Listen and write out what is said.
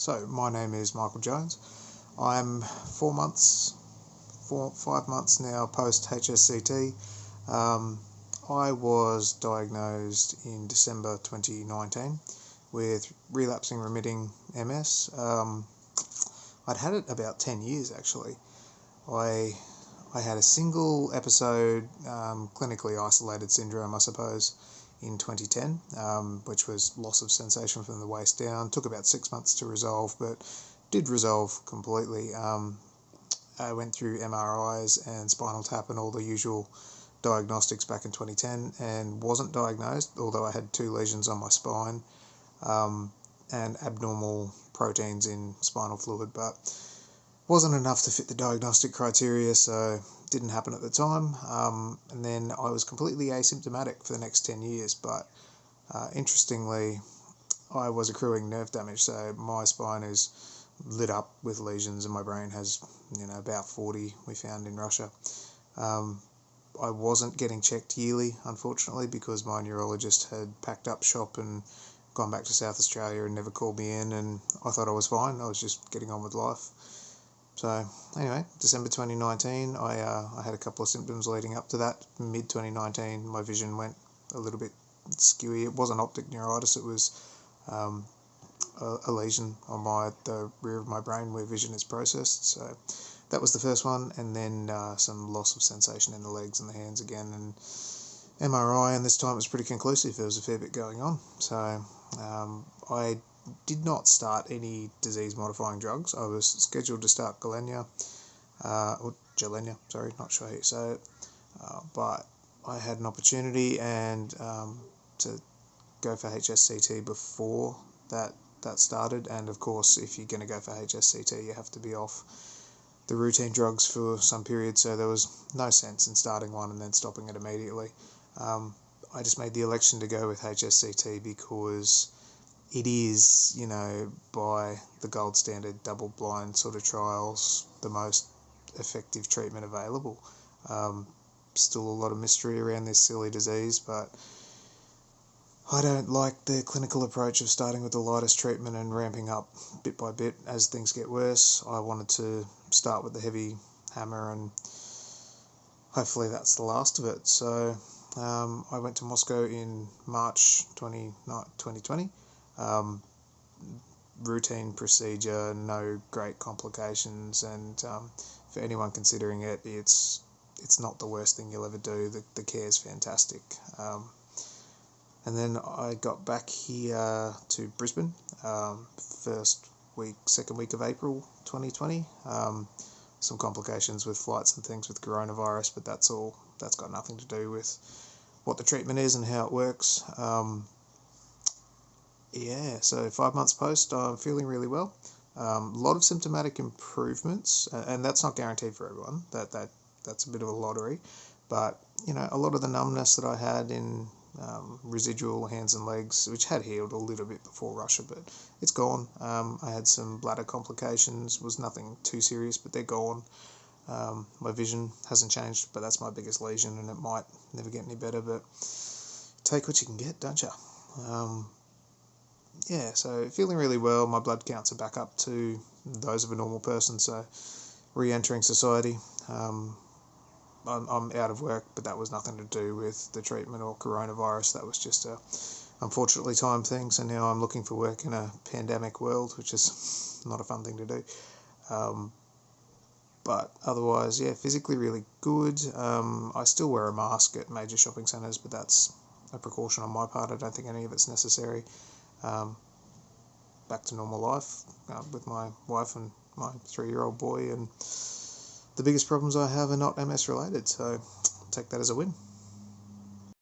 So, my name is Michael Jones. I'm 5 months now post HSCT. I was diagnosed in December 2019 with relapsing remitting MS. I'd had it about 10 years actually. I had a single episode, clinically isolated syndrome, I suppose, in 2010, which was loss of sensation from the waist down. Took about 6 months to resolve, but did resolve completely. I went through MRIs and spinal tap and all the usual diagnostics back in 2010 and wasn't diagnosed, although I had 2 lesions on my spine and abnormal proteins in spinal fluid, but wasn't enough to fit the diagnostic criteria, so didn't happen at the time. And then I was completely asymptomatic for the next 10 years, but interestingly, I was accruing nerve damage, so my spine is lit up with lesions and my brain has, about 40 we found in Russia. I wasn't getting checked yearly, unfortunately, because my neurologist had packed up shop and gone back to South Australia and never called me in, and I thought I was fine. I was just getting on with life. So anyway, December 2019, I had a couple of symptoms leading up to that. Mid 2019, my vision went a little bit skewy. It wasn't optic neuritis, it was a lesion on the rear of my brain where vision is processed. So that was the first one, and then some loss of sensation in the legs and the hands again, and MRI, and this time it was pretty conclusive. There was a fair bit going on. So I did not start any disease-modifying drugs. I was scheduled to start Gilenya, or Gilenya, sorry, not sure how you say it, but I had an opportunity and to go for HSCT before that started, and of course if you're going to go for HSCT you have to be off the routine drugs for some period, so there was no sense in starting one and then stopping it immediately. I just made the election to go with HSCT because it is, by the gold standard double-blind sort of trials, the most effective treatment available. Still a lot of mystery around this silly disease, but I don't like the clinical approach of starting with the lightest treatment and ramping up bit by bit as things get worse. I wanted to start with the heavy hammer, and hopefully that's the last of it. So I went to Moscow in March 2020. Routine procedure, no great complications, and for anyone considering it, it's not the worst thing you'll ever do. The care is fantastic. And then I got back here to Brisbane, second week of April 2020. Some complications with flights and things with coronavirus, but that's got nothing to do with what the treatment is and how it works. So 5 months post, I'm feeling really well. A lot of symptomatic improvements, and that's not guaranteed for everyone. That's a bit of a lottery, but a lot of the numbness that I had in residual hands and legs, which had healed a little bit before Russia, but it's gone. I had some bladder complications, was nothing too serious, but they're gone. My vision hasn't changed, but that's my biggest lesion, and it might never get any better, but take what you can get, don't you? So feeling really well. My blood counts are back up to those of a normal person, so re-entering society. I'm out of work, but that was nothing to do with the treatment or coronavirus. That was just a unfortunately time thing. So now I'm looking for work in a pandemic world, which is not a fun thing to do. But otherwise, physically really good. I still wear a mask at major shopping centres, but that's a precaution on my part. I don't think any of it's necessary. Back to normal life with my wife and my 3-year-old boy, and the biggest problems I have are not MS related, so take that as a win.